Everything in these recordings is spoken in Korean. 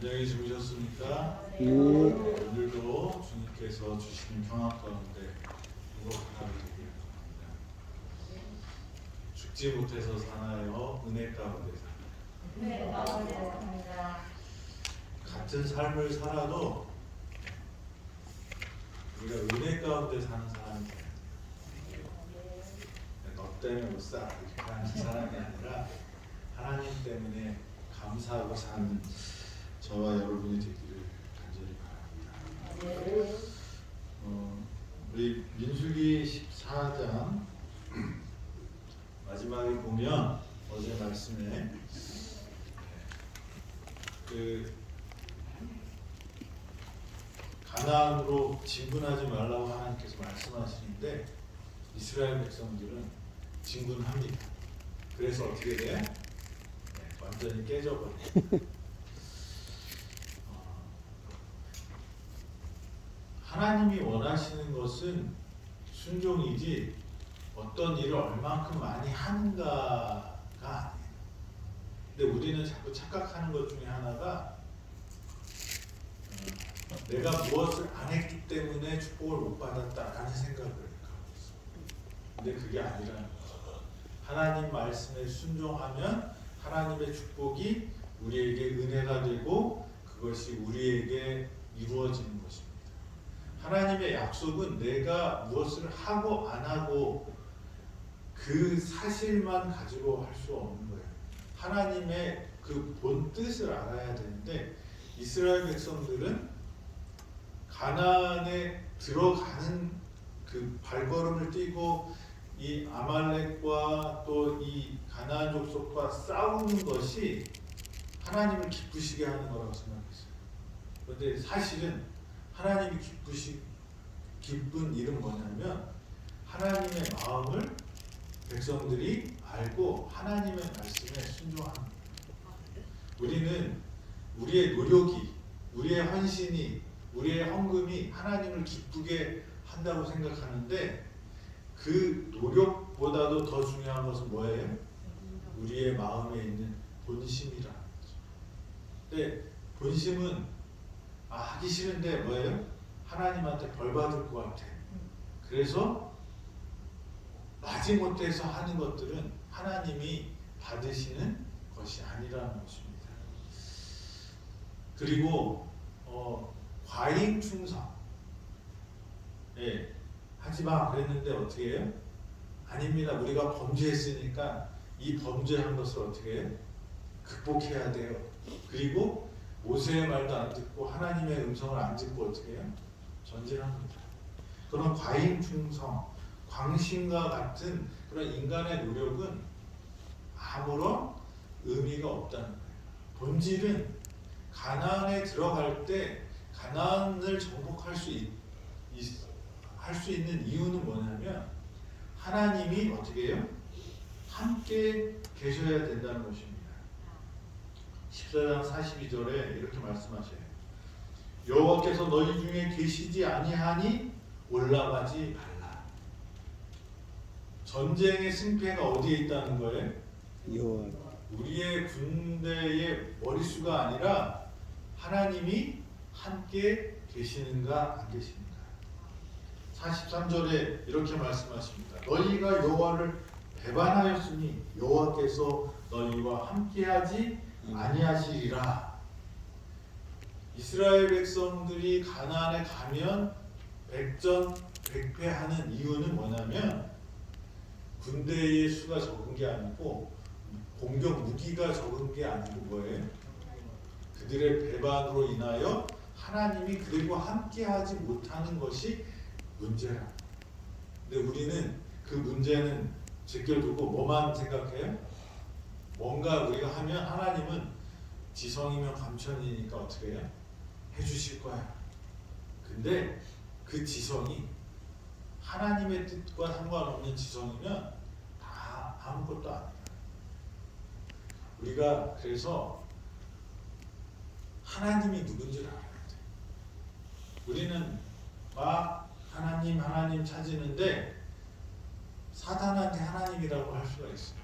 안녕히 주무셨습니까? 오늘도 주님께서 주시는 평안 가운데 행복하게 되기를 바랍니다. 죽지 못해서 사나요? 은혜 가운데 사나요? 같은 삶을 살아도 우리가 은혜 가운데 사는 사람이 돼야 돼요. 너 때문에 못 살아 이렇게 하는 사람이 아니라 하나님 때문에 감사하고 사는 저와 여러분이 되기를 간절히 바랍니다. 우리 민수기 14장 마지막에 보면 어제 말씀에 그 가나안으로 진군하지 말라고 하나님께서 말씀하시는데 이스라엘 백성들은 진군합니다. 그래서 어떻게 돼요? 완전히 깨져버려요. 하나님이 원하시는 것은 순종이지 어떤 일을 얼만큼 많이 하는가가 아니에요. 근데 우리는 자꾸 착각하는 것 중에 하나가 내가 무엇을 안 했기 때문에 축복을 못 받았다라는 생각을 하고 있어요. 근데 그게 아니라는 거죠. 하나님 말씀에 순종하면 하나님의 축복이 우리에게 은혜가 되고 그것이 우리에게 이루어지는 것입니다. 하나님의 약속은 내가 무엇을 하고 안 하고 그 사실만 가지고 할 수 없는 거예요. 하나님의 그 본 뜻을 알아야 되는데 이스라엘 백성들은 가나안에 들어가는 그 발걸음을 띄고 이 아말렉과 또 이 가나안 족속과 싸우는 것이 하나님을 기쁘시게 하는 거라고 생각했어요. 그런데 사실은 하나님이 기쁜 일은 뭐냐면 하나님의 마음을 백성들이 알고 하나님의 말씀에 순종하는 거예요. 우리는 우리의 노력이, 우리의 헌신이, 우리의 헌금이 하나님을 기쁘게 한다고 생각하는데 그 노력보다도 더 중요한 것은 뭐예요? 우리의 마음에 있는 본심이라는 거죠. 근데 본심은 하기 싫은데 뭐예요? 하나님한테 벌 받을 것 같아. 그래서 마지못해서 하는 것들은 하나님이 받으시는 것이 아니라는 것입니다. 그리고 과잉 충성. 하지마 그랬는데 어떻게 해요? 아닙니다. 우리가 범죄했으니까 이 범죄한 것을 어떻게 해요? 극복해야 돼요. 그리고 모세의 말도 안 듣고 하나님의 음성을 안 듣고 어떻게 해요? 전진합니다. 그런 과잉 충성, 광신과 같은 그런 인간의 노력은 아무런 의미가 없다는 거예요. 본질은 가나안에 들어갈 때 가나안을 정복할 수 있는 이유는 뭐냐면 하나님이 어떻게 해요? 함께 계셔야 된다는 것입니다. 14장 42절에 이렇게 말씀하셔요. 여호와께서 너희 중에 계시지 아니하니 올라가지 말라. 전쟁의 승패가 어디에 있다는 거예요? 우리의 군대의 머릿수가 아니라 하나님이 함께 계시는가 안 계시는가. 43절에 이렇게 말씀하십니다. 너희가 여호와를 배반하였으니 여호와께서 너희와 함께하지 아니하시리라. 이스라엘 백성들이 가나안에 가면 백전백패하는 이유는 뭐냐면 군대의 수가 적은 게 아니고 공격 무기가 적은 게 아니고 뭐예요? 그들의 배반으로 인하여 하나님이 그들과 함께하지 못하는 것이 문제라. 근데 우리는 그 문제는 제껴두고 뭐만 생각해요? 뭔가 우리가 하면 하나님은 지성이면 감천이니까 어떻게 해요? 해주실 거야. 근데 그 지성이 하나님의 뜻과 상관없는 지성이면 다 아무것도 아니야. 우리가 그래서 하나님이 누군지를 알아야 돼. 우리는 막 하나님 찾으는데 사탄한테 하나님이라고 할 수가 있어요.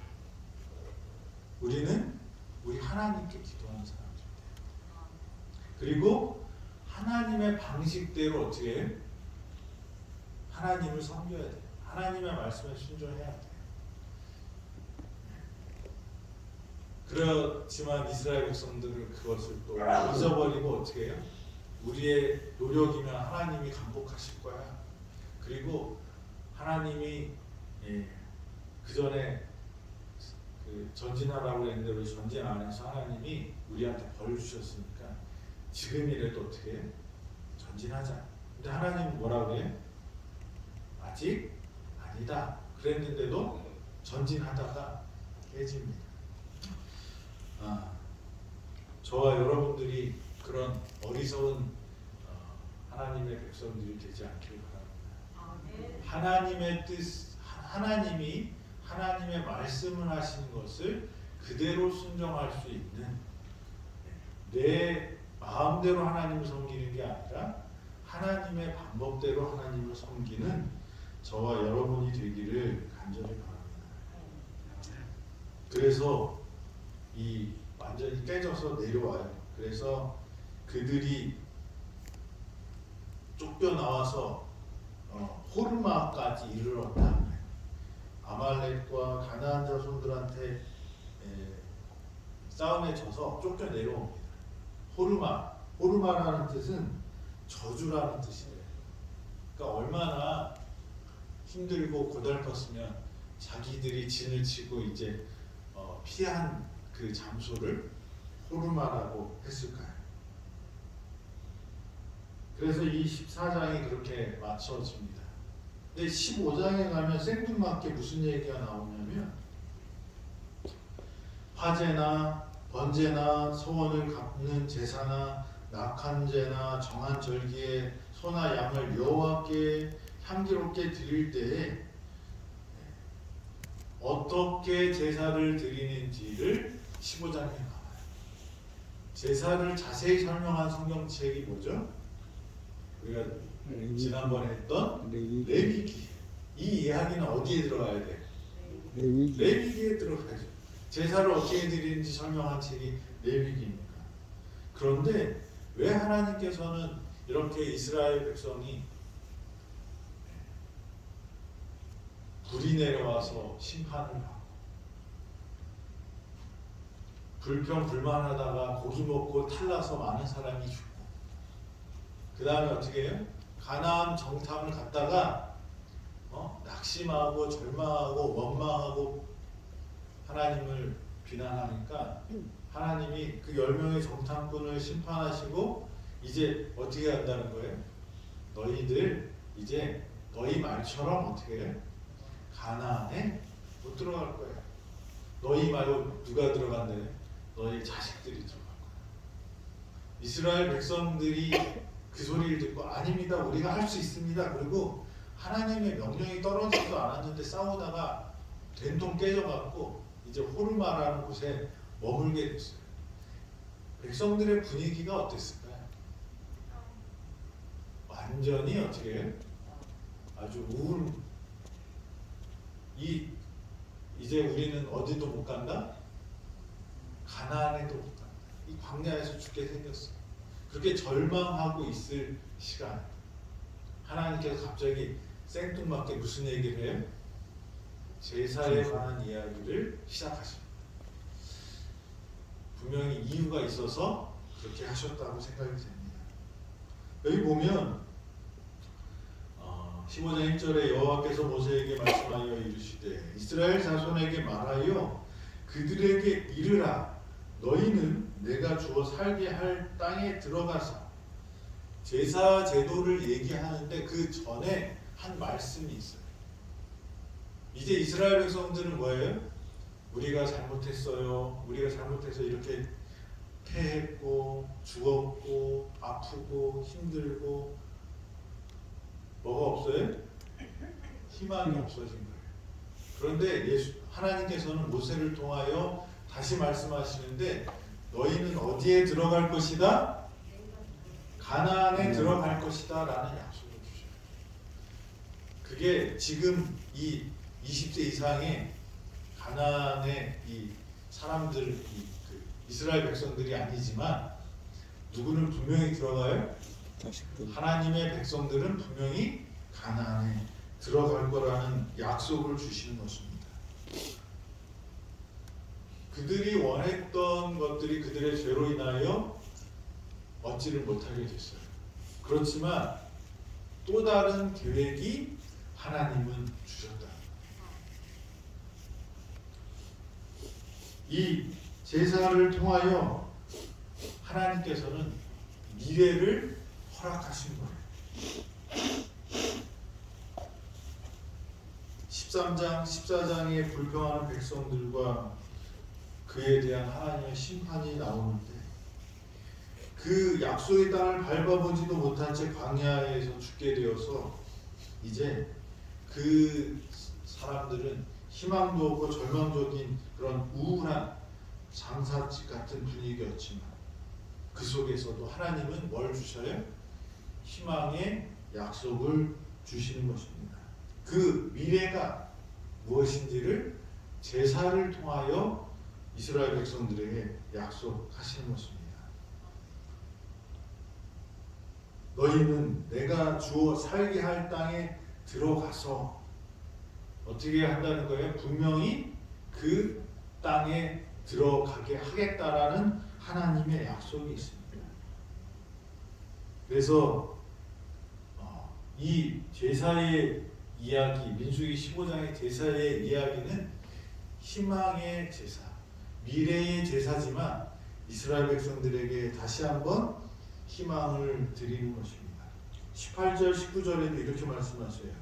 우리는 우리 하나님께 기도하는 사람들입니다. 그리고 하나님의 방식대로 어떻게 해요? 하나님을 섬겨야 돼요. 하나님의 말씀에 순종해야 돼요. 그렇지만 이스라엘 백성들은 그것을 또 잊어버리고 어떻게 해요? 우리의 노력이면 하나님이 강복하실 거야. 그리고 하나님이 그 전에 그 전진하라고 했는데 왜 전진 안 해서 하나님이 우리한테 벌 주셨으니까 지금이라도 어떻게 해? 전진하자. 근데 하나님은 뭐라고 해? 아직 아니다. 그랬는데도 전진하다가 깨집니다. 저와 여러분들이 그런 어리석은 하나님의 백성들이 되지 않기를 바랍니다. 하나님의 뜻, 하나님이 하나님의 말씀을 하시는 것을 그대로 순종할 수 있는, 내 마음대로 하나님을 섬기는 게 아니라 하나님의 방법대로 하나님을 섬기는 저와 여러분이 되기를 간절히 바랍니다. 그래서 이 완전히 깨져서 내려와요. 그래서 그들이 쫓겨나와서 호르마까지 이르렀다. 아말렉과 가나안 자손들한테 싸움에 져서 쫓겨내려옵니다. 호르마라는 뜻은 저주라는 뜻이래요. 그러니까 얼마나 힘들고 고달팠으면 자기들이 진을 치고 이제 피한 그 장소를 호르마라고 했을까요? 그래서 이 14장이 그렇게 맞춰집니다. 근데 15장에 가면 생뚱맞게 무슨 얘기가 나오냐면 화제나 번제나 소원을 갚는 제사나 낙한제나 정한 절기에 소나 양을 여호와께 향기롭게 드릴 때에 어떻게 제사를 드리는지를 15장에 나와요. 제사를 자세히 설명한 성경책이 뭐죠? 우리가 지난번에 했던 레위기. 이 이야기는 어디에 들어가야 돼요? 레위기에 들어가야죠. 제사를 어떻게 드리는지 설명한 책이 레위기입니까? 그런데 왜 하나님께서는 이렇게 이스라엘 백성이 불이 내려와서 심판을 받고 불평불만하다가 고기 먹고 탈나서 많은 사람이 죽고 그 다음에 어떻게 해요? 가나안 정탐을 갔다가 낙심하고 절망하고 원망하고 하나님을 비난하니까 하나님이 그 10명의 정탐꾼을 심판하시고 이제 어떻게 한다는 거예요? 너희들 이제 너희 말처럼 어떻게 해? 가나안에 못 들어갈 거야. 너희 말고 누가 들어간대? 너희 자식들이 들어갈 거야. 이스라엘 백성들이 그 소리를 듣고 아닙니다. 우리가 할 수 있습니다. 그리고 하나님의 명령이 떨어지지도 않았는데 싸우다가 된통 깨져갖고 이제 호르마라는 곳에 머물게 됐어요. 백성들의 분위기가 어땠을까요? 완전히 어떻게 해요? 아주 이제 우리는 어디도 못 간다? 가나안에도 못 간다. 이 광야에서 죽게 생겼어. 그렇게 절망하고 있을 시간, 하나님께서 갑자기 생뚱맞게 무슨 얘기를 해요? 제사에 관한 이야기를 시작하십니다. 분명히 이유가 있어서 그렇게 하셨다고 생각이 됩니다. 여기 보면 15장 1절에 여호와께서 모세에게 말씀하여 이르시되 이스라엘 자손에게 말하여 그들에게 이르라 너희는 내가 주어 살게 할 땅에 들어가서 제사 제도를 얘기하는데 그 전에 한 말씀이 있어요. 이제 이스라엘 백성들은 뭐예요? 우리가 잘못했어요. 우리가 잘못해서 이렇게 패했고 죽었고 아프고 힘들고 뭐가 없어요? 희망이 없어진 거예요. 그런데 하나님께서는 모세를 통하여 다시 말씀하시는데 너희는 어디에 들어갈 것이다? 가나안에 들어갈 것이다 라는 약속을 주셔요. 그게 지금 이 20세 이상의 가나안의 이 사람들, 그 이스라엘 백성들이 아니지만 누구는 분명히 들어가요? 자식들. 하나님의 백성들은 분명히 가나안에 들어갈 거라는 약속을 주시는 것입니다. 그들이 원했던 것들이 그들의 죄로 인하여 얻지를 못하게 됐어요. 그렇지만 또 다른 계획이 하나님은 주셨다. 이 제사를 통하여 하나님께서는 미래를 허락하신 거예요. 13장, 14장에 불평하는 백성들과 그에 대한 하나님의 심판이 나오는데 그 약속의 땅을 밟아보지도 못한 채 광야에서 죽게 되어서 이제 그 사람들은 희망도 없고 절망적인 그런 우울한 장사집 같은 분위기였지만 그 속에서도 하나님은 뭘 주셔요? 희망의 약속을 주시는 것입니다. 그 미래가 무엇인지를 제사를 통하여 이스라엘 백성들에게 약속하시는 것입니다. 너희는 내가 주어 살게 할 땅에 들어가서 어떻게 한다는 거예요? 분명히 그 땅에 들어가게 하겠다라는 하나님의 약속이 있습니다. 그래서 이 제사의 이야기, 민수기 15장의 제사의 이야기는 희망의 제사, 미래의 제사지만 이스라엘 백성들에게 다시 한번 희망을 드리는 것입니다. 18절, 19절에도 이렇게 말씀하셔요.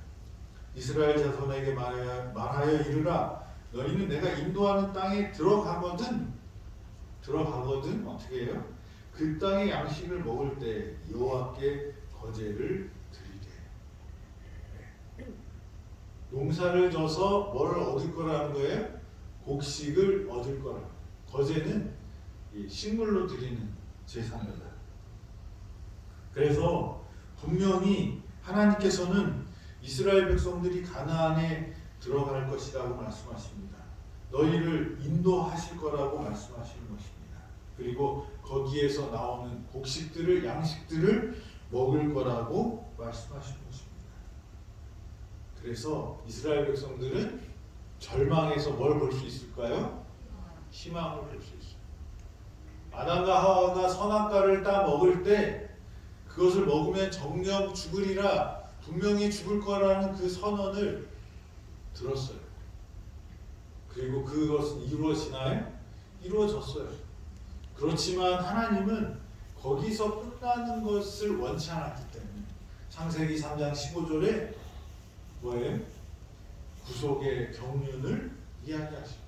이스라엘 자손에게 말하여 이르라. 너희는 내가 인도하는 땅에 들어가거든 어떻게 해요? 그 땅의 양식을 먹을 때 여호와께 거제를 드리되. 농사를 져서 뭘 얻을 거라는 거예요? 곡식을 얻을 거라. 거제는 식물로 드리는 제사입니다. 그래서 분명히 하나님께서는 이스라엘 백성들이 가나안에 들어갈 것이라고 말씀하십니다. 너희를 인도하실 거라고 말씀하시는 것입니다. 그리고 거기에서 나오는 곡식들을, 양식들을 먹을 거라고 말씀하시는 것입니다. 그래서 이스라엘 백성들은 절망에서 뭘 볼 수 있을까요? 희망을 볼 수 있어요. 아담과 하와가 선악과를 따 먹을 때 그것을 먹으면 정녕 죽으리라, 분명히 죽을 거라는 그 선언을 들었어요. 그리고 그것은 이루어지나요? 이루어졌어요. 그렇지만 하나님은 거기서 끝나는 것을 원치 않았기 때문에 창세기 3장 15절에 뭐예요? 구속의 경륜을 이야기하십니다.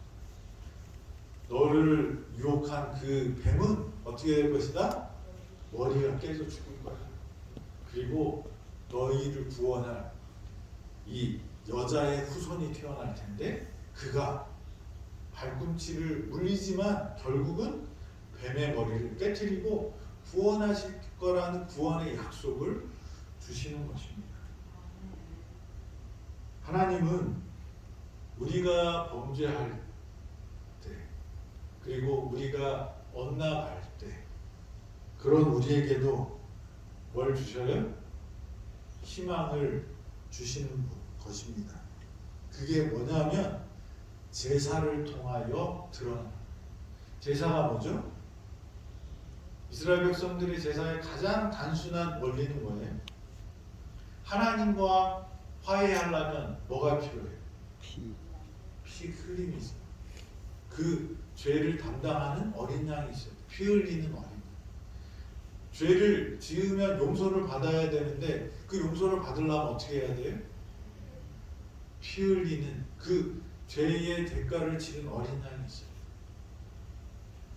너를 유혹한 그 뱀은 어떻게 될 것이다? 머리가 깨져 죽을 거야. 그리고 너희를 구원할 이 여자의 후손이 태어날 텐데 그가 발꿈치를 물리지만 결국은 뱀의 머리를 깨트리고 구원하실 거라는 구원의 약속을 주시는 것입니다. 하나님은 우리가 범죄할 때 그리고 우리가 엇나갈 때 그런 우리에게도 뭘 주셔요? 희망을 주시는 것입니다. 그게 뭐냐면 제사를 통하여 드러나는. 제사가 뭐죠? 이스라엘 백성들의 제사의 가장 단순한 원리는 뭐예요? 하나님과 화해하려면 뭐가 필요해요? 피 흘림이 있어요. 그 죄를 담당하는 어린 양이 있어요. 피 흘리는 어린 양. 죄를 지으면 용서를 받아야 되는데 그 용서를 받으려면 어떻게 해야 돼요? 피 흘리는 그 죄의 대가를 치른 어린 양이 있어요.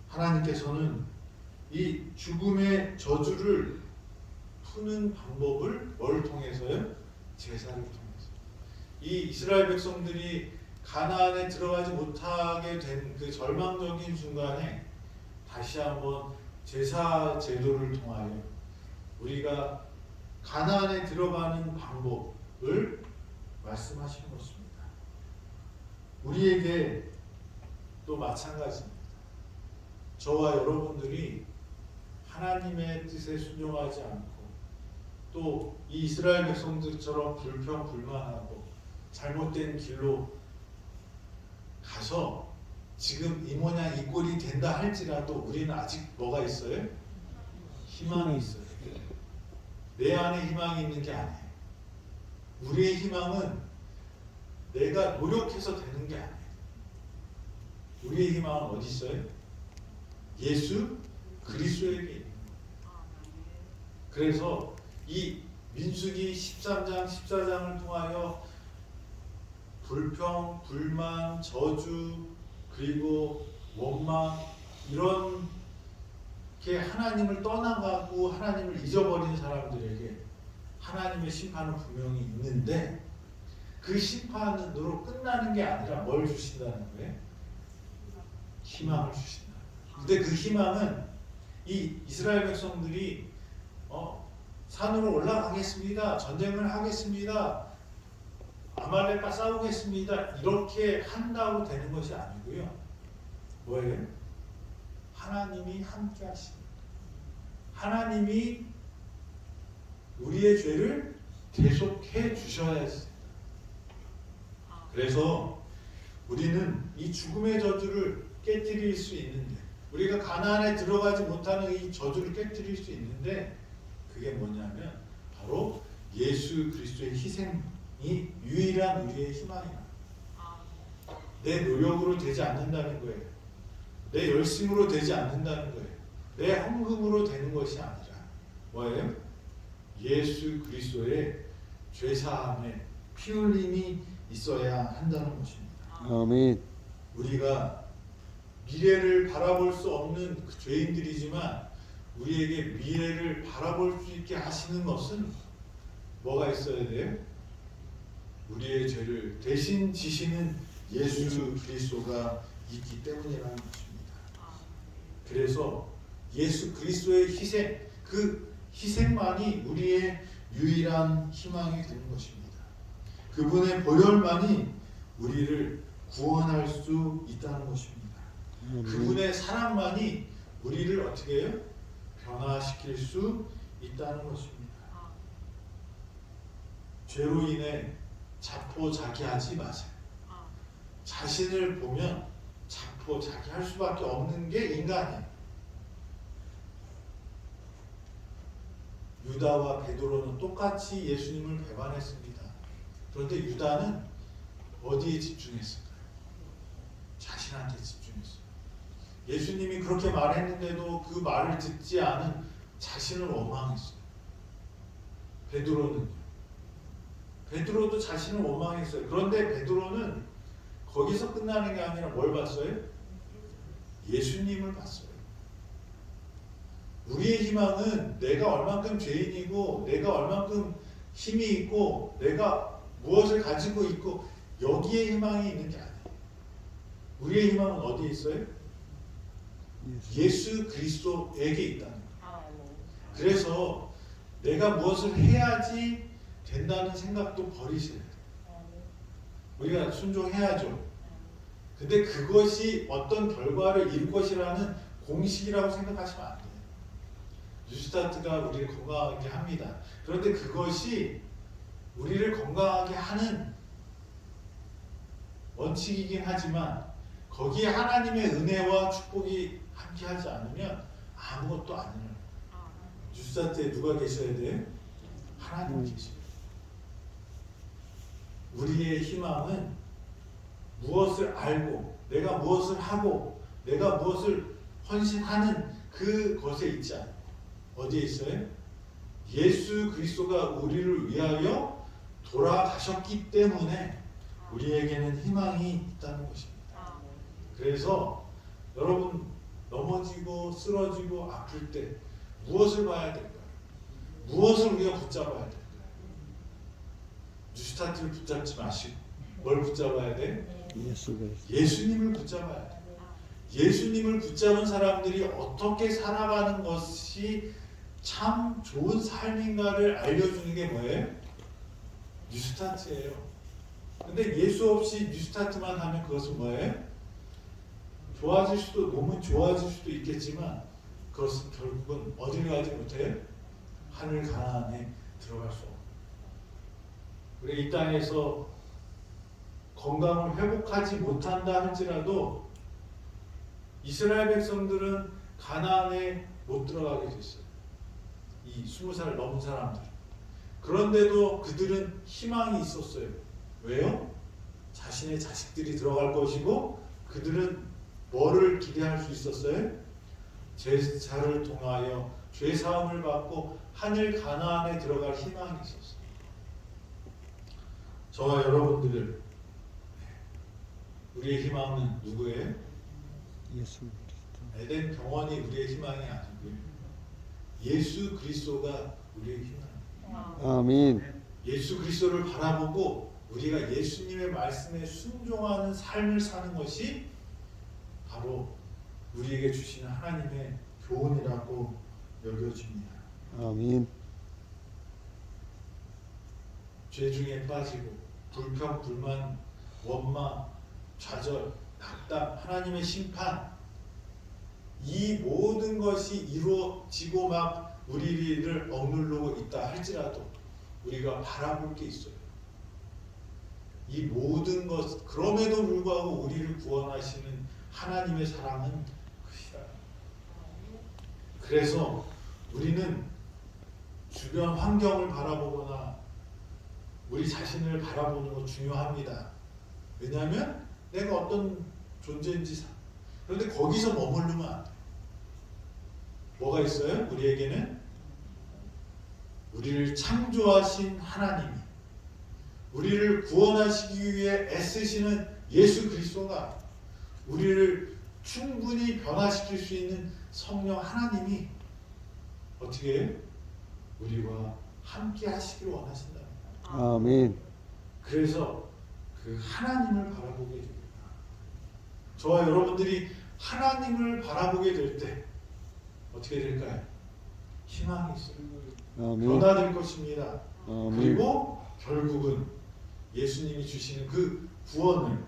하나님께서는 이 죽음의 저주를 푸는 방법을 뭘 통해서요? 제사를 통해서. 이 이스라엘 백성들이 가나안에 들어가지 못하게 된 그 절망적인 순간에 다시 한번 제사 제도를 통하여 우리가 가나안에 들어가는 방법을 말씀하시는 것입니다. 우리에게 또 마찬가지입니다. 저와 여러분들이 하나님의 뜻에 순종하지 않고 또 이 이스라엘 백성들처럼 불평불만하고 잘못된 길로 가서 지금 이 모양 이 꼴이 된다 할지라도 우리는 아직 뭐가 있어요? 희망이 있어요. 내 안에 희망이 있는 게 아니에요. 우리의 희망은 내가 노력해서 되는 게 아니에요. 우리의 희망은 어디 있어요? 예수 그리스도에게 있는 거예요. 그래서 이 민수기 13장 14장을 통하여 불평, 불만, 저주 그리고 원망 이런 게 하나님을 떠나가고 하나님을 잊어버린 사람들에게 하나님의 심판은 분명히 있는데 그 심판으로 끝나는 게 아니라 뭘 주신다는 거예요? 희망을 주신다. 근데 그 희망은 이 이스라엘 백성들이 산으로 올라가겠습니다. 전쟁을 하겠습니다. 아말렉과 싸우겠습니다. 이렇게 한다고 되는 것이 아니고요. 뭐예요? 하나님이 함께 하십니다. 하나님이 우리의 죄를 대속해 주셔야 했습니다. 그래서 우리는 이 죽음의 저주를 깨뜨릴 수 있는데 우리가 가나안에 들어가지 못하는 이 저주를 깨뜨릴 수 있는데 그게 뭐냐면 바로 예수 그리스도의 희생이 유일한 우리의 희망이다. 내 노력으로 되지 않는다는 거예요. 내 열심으로 되지 않는다는 거예요. 내 헌금으로 되는 것이 아니라 뭐예요? 예수 그리스도의 죄사함의 피 흘림이 있어야 한다는 것입니다. 아멘. 우리가 미래를 바라볼 수 없는 그 죄인들이지만 우리에게 미래를 바라볼 수 있게 하시는 것은 뭐가 있어야 돼요? 우리의 죄를 대신 지시는 예수 그리스도가 있기 때문이라는 것입니다. 그래서 예수 그리스도의 희생, 그 희생만이 우리의 유일한 희망이 되는 것입니다. 그분의 보혈만이 우리를 구원할 수 있다는 것입니다. 그분의 사랑만이 우리를 어떻게 해요? 변화시킬 수 있다는 것입니다. 죄로 인해 자포자기하지 마세요. 자신을 보면 자포자기할 수밖에 없는 게 인간이에요. 유다와 베드로는 똑같이 예수님을 배반했습니다. 그런데 유다는 어디에 집중했을까요? 자신한테 집중했어요. 예수님이 그렇게 말했는데도 그 말을 듣지 않은 자신을 원망했어요. 베드로도 자신을 원망했어요. 그런데 베드로는 거기서 끝나는 게 아니라 뭘 봤어요? 예수님을 봤어요. 우리의 희망은 내가 얼만큼 죄인이고 내가 얼만큼 힘이 있고 내가 무엇을 가지고 있고 여기에 희망이 있는 게 아니에요. 우리의 희망은 어디에 있어요? 예수 그리스도에게 있다는 거예요. 그래서 내가 무엇을 해야지 된다는 생각도 버리셔야 돼요. 우리가 순종해야죠. 근데 그것이 어떤 결과를 이룰 것이라는 공식이라고 생각하시면 안 돼요. 뉴스타트가 우리를 건강하게 합니다. 그런데 그것이 우리를 건강하게 하는 원칙이긴 하지만 거기에 하나님의 은혜와 축복이 함께하지 않으면 아무것도 안 일어나요. 뉴스타트에 누가 계셔야 돼요? 하나님 계셔요. 우리의 희망은 무엇을 알고 내가 무엇을 하고 내가 무엇을 헌신하는 그것에 있지 않아요. 어디에 있어요? 예수 그리스도가 우리를 위하여 돌아가셨기 때문에 우리에게는 희망이 있다는 것입니다. 그래서 여러분 넘어지고 쓰러지고 아플 때 무엇을 봐야 될까요? 무엇을 우리가 붙잡아야 될까요? 뉴스타트를 붙잡지 마시고 뭘 붙잡아야 돼? 예수님을 붙잡아야 돼. 예수님을 붙잡은 사람들이 어떻게 살아가는 것이 참 좋은 삶인가를 알려주는 게 뭐예요? 뉴스타트예요. 근데 예수 없이 뉴스타트만 하면 그것은 뭐예요? 좋아질 수도 몸은 좋아질 수도 있겠지만 그것은 결국은 어디를 가지 못해요? 하늘 가나안에 들어갈 수 없는. 우리 이 땅에서 건강을 회복하지 못한다 할지라도 이스라엘 백성들은 가나안에 못 들어가게 됐어요. 이 20살 넘은 사람들. 그런데도 그들은 희망이 있었어요. 왜요? 자신의 자식들이 들어갈 것이고 그들은 뭐를 기대할 수 있었어요? 제사를 통하여 죄 사함을 받고 하늘 가나안에 들어갈 희망이 있었어요. 저와 여러분들 우리의 희망은 누구예요? 예수 그리스도. 에덴 병원이 우리의 희망이 아니고요. 예수 그리스도가 우리의 희망입니다. 아멘. 예수 그리스도를 바라보고 우리가 예수님의 말씀에 순종하는 삶을 사는 것이 바로 우리에게 주시는 하나님의 교훈이라고 여겨집니다. 아멘. 죄 중에 빠지고 불평, 불만, 원망, 좌절, 낙담, 하나님의 심판 이 모든 것이 이루어지고 막 우리를 억누르고 있다 할지라도 우리가 바라볼 게 있어요. 이 모든 것 그럼에도 불구하고 우리를 구원하시는 하나님의 사랑은 크시다. 그래서 우리는 주변 환경을 바라보거나 우리 자신을 바라보는 거 중요합니다. 왜냐하면 내가 어떤 존재인지 그런데 거기서 머무르면 안 돼요. 뭐가 있어요? 우리에게는 우리를 창조하신 하나님이 우리를 구원하시기 위해 애쓰시는 예수 그리스도가 우리를 충분히 변화시킬 수 있는 성령 하나님이 어떻게 해요? 우리와 함께 하시길 원하신다. 아멘. 그래서 그 하나님을 바라보게 됩니다. 저와 여러분들이 하나님을 바라보게 될 때 어떻게 될까요? 희망이 있어요. 아멘. 변화될 것입니다. 아멘. 그리고 결국은 예수님이 주시는 그 구원을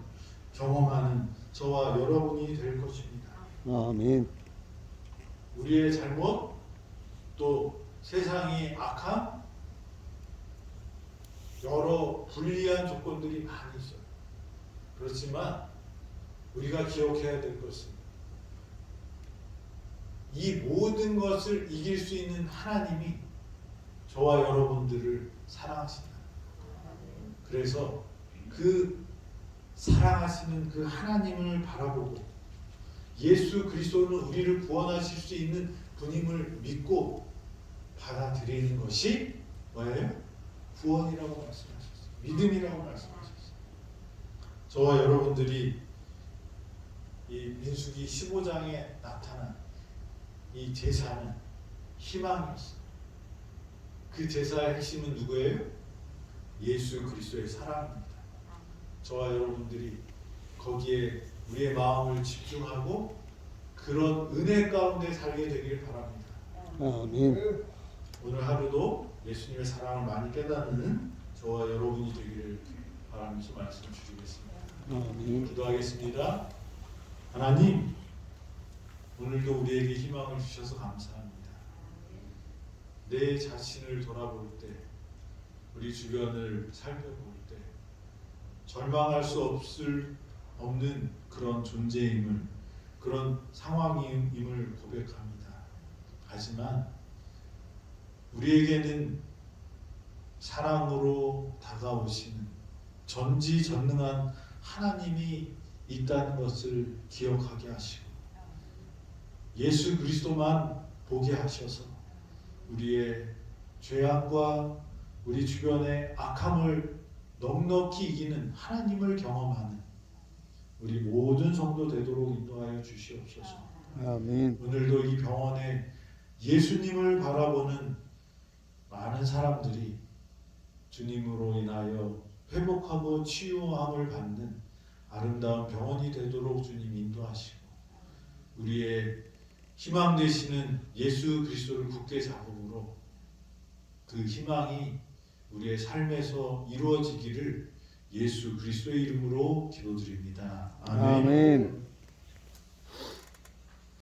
경험하는 저와 여러분이 될 것입니다. 아멘. 우리의 잘못 또 세상의 악함 여러 불리한 조건들이 많이 있어요. 그렇지만 우리가 기억해야 될 것은 이 모든 것을 이길 수 있는 하나님이 저와 여러분들을 사랑하신다. 그래서 그 사랑하시는 그 하나님을 바라보고 예수 그리스도는 우리를 구원하실 수 있는 분임을 믿고 받아들이는 것이 뭐예요? 구원이라고 말씀하셨어요. 믿음이라고 말씀하셨어요. 저와 여러분들이 이 민수기 15장에 나타난 이 제사는 희망이었어요. 그 제사의 핵심은 누구예요? 예수 그리스도의 사랑입니다. 저와 여러분들이 거기에 우리의 마음을 집중하고 그런 은혜 가운데 살게 되길 바랍니다. 아멘. 오늘 하루도 예수님의 사랑을 많이 깨닫는 저와 여러분이 되기를 바라면서 말씀을 드리겠습니다. 아멘. 기도하겠습니다. 하나님, 오늘도 우리에게 희망을 주셔서 감사합니다. 내 자신을 돌아볼 때, 우리 주변을 살펴볼 때 절망할 수 없는 그런 존재임을, 그런 상황임을 고백합니다. 하지만 우리에게는 사랑으로 다가오시는 전지전능한 하나님이 있다는 것을 기억하게 하시고 예수 그리스도만 보게 하셔서 우리의 죄악과 우리 주변의 악함을 넉넉히 이기는 하나님을 경험하는 우리 모든 성도 되도록 인도하여 주시옵소서. 아멘. 오늘도 이 병원에 예수님을 바라보는 많은 사람들이 주님으로 인하여 회복하고 치유함을 받는 아름다운 병원이 되도록 주님 인도하시고 우리의 희망 되시는 예수 그리스도를 굳게 잡음으로 그 희망이 우리의 삶에서 이루어지기를 예수 그리스도의 이름으로 기도드립니다. 아멘. 아멘.